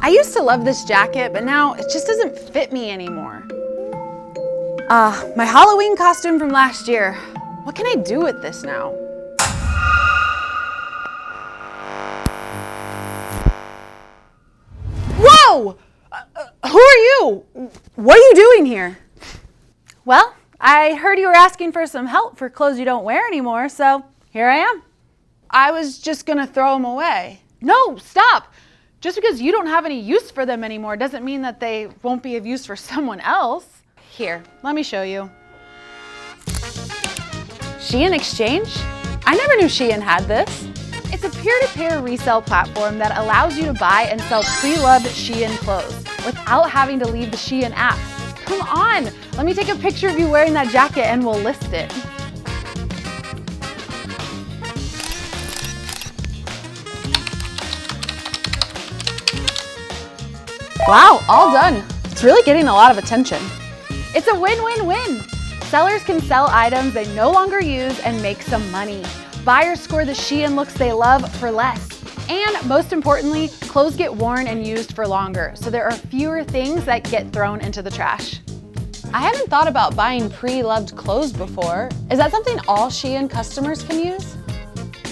I used to love this jacket, but now it just doesn't fit me anymore. My Halloween costume from last year. What can I do with this now? Whoa! Who are you? What are you doing here? Well, I heard you were asking for some help for clothes you don't wear anymore, so here I am. I was just gonna throw them away. No, stop! Just because you don't have any use for them anymore doesn't mean that they won't be of use for someone else. Here, let me show you. SHEIN Exchange? I never knew SHEIN had this. It's a peer-to-peer resale platform that allows you to buy and sell pre-loved SHEIN clothes without having to leave the SHEIN app. Come on, let me take a picture of you wearing that jacket and we'll list it. Wow, all done. It's really getting a lot of attention. It's a win-win-win. Sellers can sell items they no longer use and make some money. Buyers score the SHEIN looks they love for less. And most importantly, clothes get worn and used for longer, so there are fewer things that get thrown into the trash. I haven't thought about buying pre-loved clothes before. Is that something all SHEIN customers can use?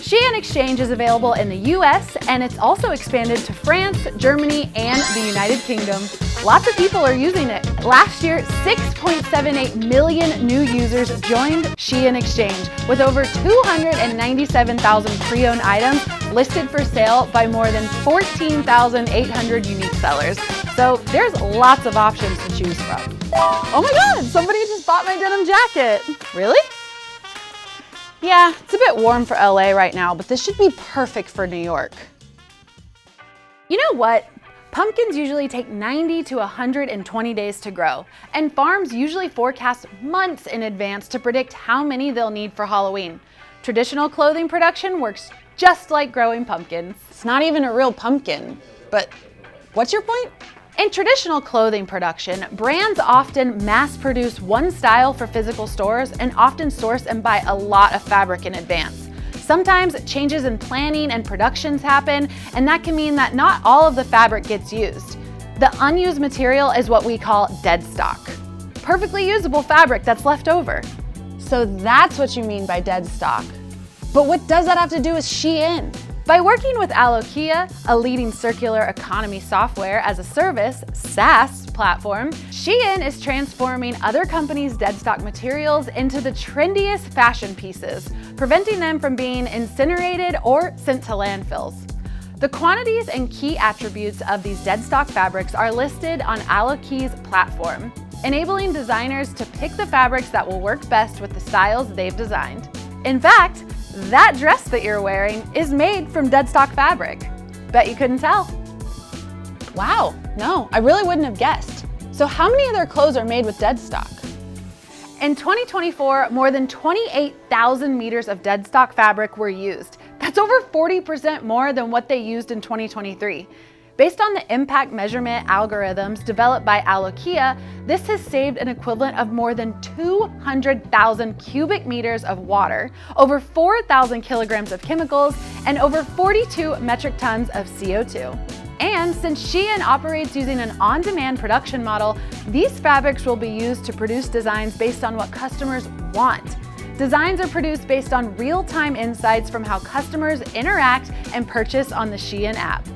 SHEIN Exchange is available in the US, and it's also expanded to France, Germany, and the United Kingdom. Lots of people are using it. Last year, 6.78 million new users joined SHEIN Exchange, with over 297,000 pre-owned items listed for sale by more than 14,800 unique sellers. So there's lots of options to choose from. Oh my God, somebody just bought my denim jacket. Really? Yeah, it's a bit warm for LA right now, but this should be perfect for New York. You know what? Pumpkins usually take 90 to 120 days to grow, and farms usually forecast months in advance to predict how many they'll need for Halloween. Traditional clothing production works just like growing pumpkins. It's not even a real pumpkin, but what's your point? In traditional clothing production, brands often mass produce one style for physical stores and often source and buy a lot of fabric in advance. Sometimes changes in planning and productions happen, and that can mean that not all of the fabric gets used. The unused material is what we call deadstock. Perfectly usable fabric that's left over. So that's what you mean by deadstock. But what does that have to do with SHEIN? By working with Alokia, a leading circular economy software as a service (SaaS) platform, SHEIN is transforming other companies' deadstock materials into the trendiest fashion pieces, preventing them from being incinerated or sent to landfills. The quantities and key attributes of these deadstock fabrics are listed on Alokia's platform, enabling designers to pick the fabrics that will work best with the styles they've designed. In fact, that dress that you're wearing is made from deadstock fabric. Bet you couldn't tell. Wow, no, I really wouldn't have guessed. So how many of their clothes are made with deadstock? In 2024, more than 28,000 meters of deadstock fabric were used. That's over 40% more than what they used in 2023. Based on the impact measurement algorithms developed by Alokia, this has saved an equivalent of more than 200,000 cubic meters of water, over 4,000 kilograms of chemicals, and over 42 metric tons of CO2. And since SHEIN operates using an on-demand production model, these fabrics will be used to produce designs based on what customers want. Designs are produced based on real-time insights from how customers interact and purchase on the SHEIN app.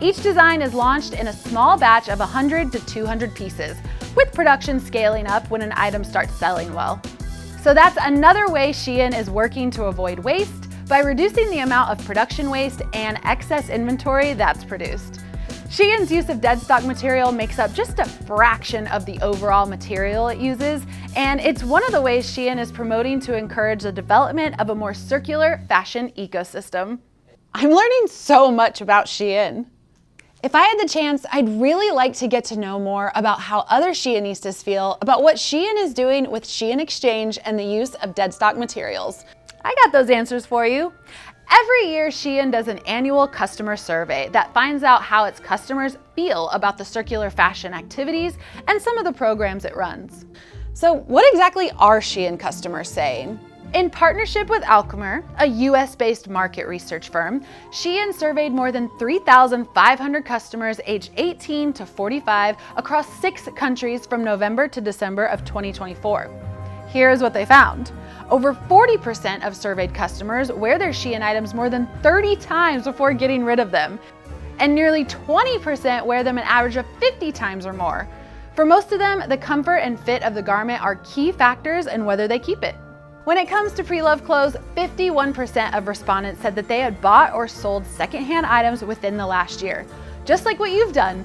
Each design is launched in a small batch of 100 to 200 pieces, with production scaling up when an item starts selling well. So that's another way SHEIN is working to avoid waste by reducing the amount of production waste and excess inventory that's produced. SHEIN's use of deadstock material makes up just a fraction of the overall material it uses, and it's one of the ways SHEIN is promoting to encourage the development of a more circular fashion ecosystem. I'm learning so much about SHEIN. If I had the chance, I'd really like to get to know more about how other SHEINistas feel about what SHEIN is doing with SHEIN Exchange and the use of deadstock materials. I got those answers for you. Every year, SHEIN does an annual customer survey that finds out how its customers feel about the circular fashion activities and some of the programs it runs. So what exactly are SHEIN customers saying? In partnership with Alchemer, a US-based market research firm, SHEIN surveyed more than 3,500 customers aged 18 to 45 across 6 countries from November to December of 2024. Here's what they found. Over 40% of surveyed customers wear their SHEIN items more than 30 times before getting rid of them, and nearly 20% wear them an average of 50 times or more. For most of them, the comfort and fit of the garment are key factors in whether they keep it. When it comes to pre-loved clothes, 51% of respondents said that they had bought or sold secondhand items within the last year, just like what you've done.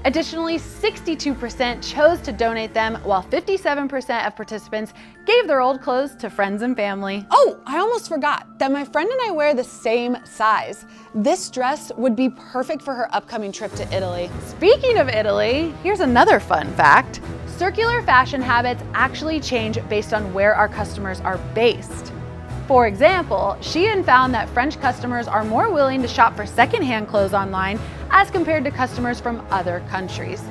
Additionally, 62% chose to donate them, while 57% of participants gave their old clothes to friends and family. Oh, I almost forgot that my friend and I wear the same size. This dress would be perfect for her upcoming trip to Italy. Speaking of Italy, here's another fun fact. Circular fashion habits actually change based on where our customers are based. For example, SHEIN found that French customers are more willing to shop for secondhand clothes online as compared to customers from other countries.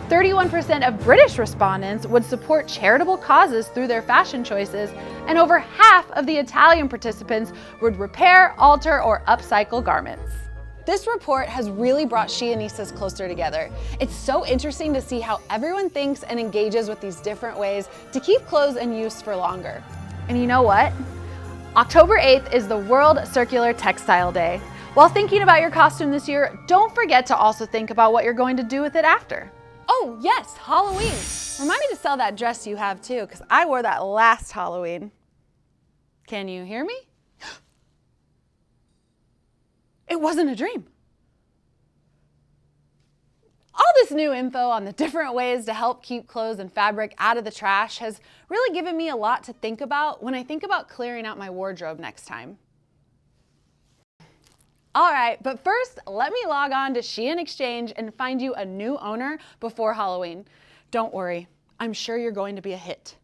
31% of British respondents would support charitable causes through their fashion choices, and over half of the Italian participants would repair, alter, or upcycle garments. This report has really brought SHEINistas closer together. It's so interesting to see how everyone thinks and engages with these different ways to keep clothes in use for longer. And you know what? October 8th is the World Circular Textile Day. While thinking about your costume this year, don't forget to also think about what you're going to do with it after. Oh yes, Halloween. Remind me to sell that dress you have too, because I wore that last Halloween. Can you hear me? It wasn't a dream. All this new info on the different ways to help keep clothes and fabric out of the trash has really given me a lot to think about when I think about clearing out my wardrobe next time. All right, but first, let me log on to SHEIN Exchange and find you a new owner before Halloween. Don't worry, I'm sure you're going to be a hit.